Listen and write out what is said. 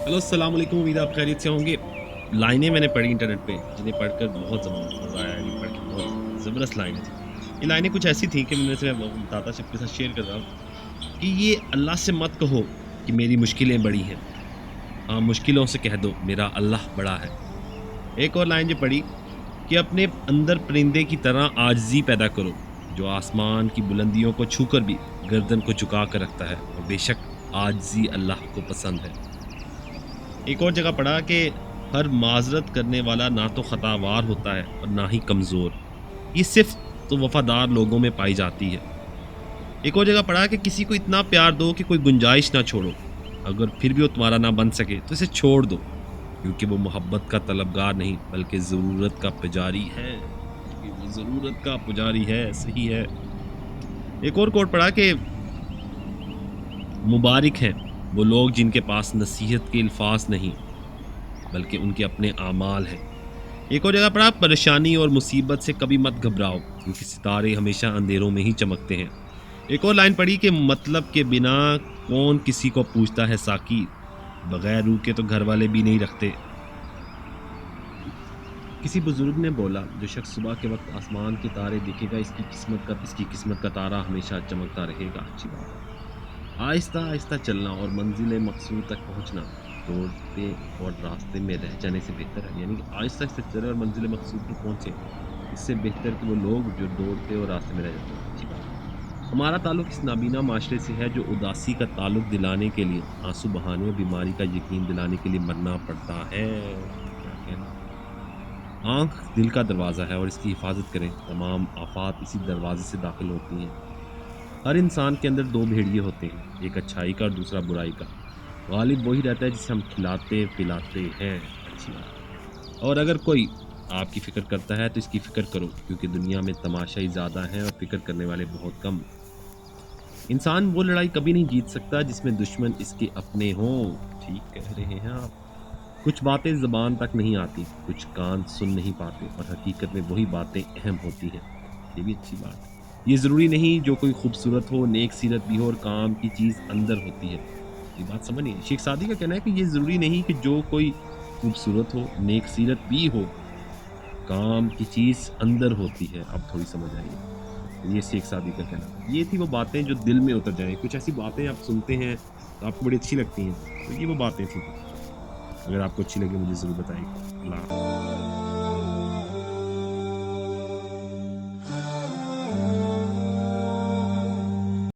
Hello अस्सलाम वालेकुम, उम्मीद है आप खैरियत से होंगे। लाइनें मैंने पढ़ी इंटरनेट पे, जिन्हें पढ़कर बहुत मज़ा आया। ये पढ़ के बहुत ज़बरदस्त लाइनें थी। ये लाइनें कुछ ऐसी थी कि मैं बताता सबके साथ शेयर कर रहा हूँ कि ये अल्लाह से मत कहो कि मेरी मुश्किलें बड़ी हैं। हाँ, मुश्किलों से कह दो मेरा अल्लाह बड़ा है। एक और लाइन जो पढ़ी कि अपने अंदर परिंदे की तरह आजिज़ी पैदा करो, जो आसमान की बुलंदियों को छूकर भी गर्दन को झुका कर रखता है और बेशक आजिज़ी अल्लाह को पसंद है। एक और जगह पढ़ा कि हर माज़रत करने वाला ना तो ख़तावार होता है और ना ही कमज़ोर। ये सिर्फ़ तो वफ़ादार लोगों में पाई जाती है। एक और जगह पढ़ा कि किसी को इतना प्यार दो कि कोई गुंजाइश ना छोड़ो। अगर फिर भी वो तुम्हारा ना बन सके तो इसे छोड़ दो, क्योंकि वो मोहब्बत का तलबगार नहीं बल्कि ज़रूरत का पुजारी है। क्योंकि वो ज़रूरत का पुजारी है, सही है। एक और कोट पढ़ा कि मुबारिक हैं वो लोग जिनके पास नसीहत के अल्फाज़ नहीं बल्कि उनके अपने अमाल हैं। एक और जगह पर आप परेशानी और मुसीबत से कभी मत घबराओ, क्योंकि सितारे हमेशा अंधेरों में ही चमकते हैं। एक और लाइन पढ़ी कि मतलब के बिना कौन किसी को पूछता है साकी, बगैर रूह के तो घर वाले भी नहीं रखते। किसी बुजुर्ग ने बोला, जो शख्स सुबह के वक्त आसमान के तारे देखेगा इसकी किस्मत का तारा हमेशा चमकता रहेगा। अच्छी बात है। आहिस्ता आहिस्ता चलना और मंजिल मकसूद तक पहुंचना दौड़ते और रास्ते में रह जाने से बेहतर है। यानी कि आहिस्ता आहिस्ता चले और मंजिल मकसूद पर पहुंचे, इससे बेहतर कि वो लोग जो दौड़ते और रास्ते में रह जाते हैं। अच्छी बात है। हमारा ताल्लुक इस नाबीना माशरे से है जो उदासी का ताल्लुक दिलाने के लिए आंसू बहाने और बीमारी का यकीन दिलाने के लिए मरना पड़ता है। क्या कहना। आंख दिल का दरवाज़ा है और इसकी हिफाजत करें। तमाम आफात इसी दरवाजे से दाखिल होती हैं। हर इंसान के अंदर दो भेड़िए होते हैं, एक अच्छाई का और दूसरा बुराई का। गालिब वही रहता है जिसे हम खिलाते पिलाते हैं। अच्छी बात है। और अगर कोई आपकी फ़िक्र करता है तो इसकी फ़िक्र करो, क्योंकि दुनिया में तमाशाई ज़्यादा हैं और फ़िक्र करने वाले बहुत कम। इंसान वो लड़ाई कभी नहीं जीत सकता जिसमें दुश्मन इसके अपने हों। ठीक कह रहे हैं आप। कुछ बातें ज़बान तक नहीं आती, कुछ कान सुन नहीं पाते और हकीकत में वही बातें अहम होती हैं। ये भी अच्छी बात है। ये ज़रूरी नहीं जो कोई खूबसूरत हो, नेक सीरत भी हो और काम की चीज़ अंदर होती है। ये बात समझिए। शेख सादी का कहना है कि ये ज़रूरी नहीं कि जो कोई खूबसूरत हो, नेक सीरत भी हो, काम की चीज़ अंदर होती है। अब थोड़ी समझ आई। ये शेख सादी का कहना है। ये थी वो बातें जो दिल में उतर जाएँ। कुछ ऐसी बातें आप सुनते हैं तो आपको बड़ी अच्छी लगती हैं। तो ये वो बातें थी। अगर आपको अच्छी लगी मुझे ज़रूर बताइएगा। अल्लाह हाफ़िज़।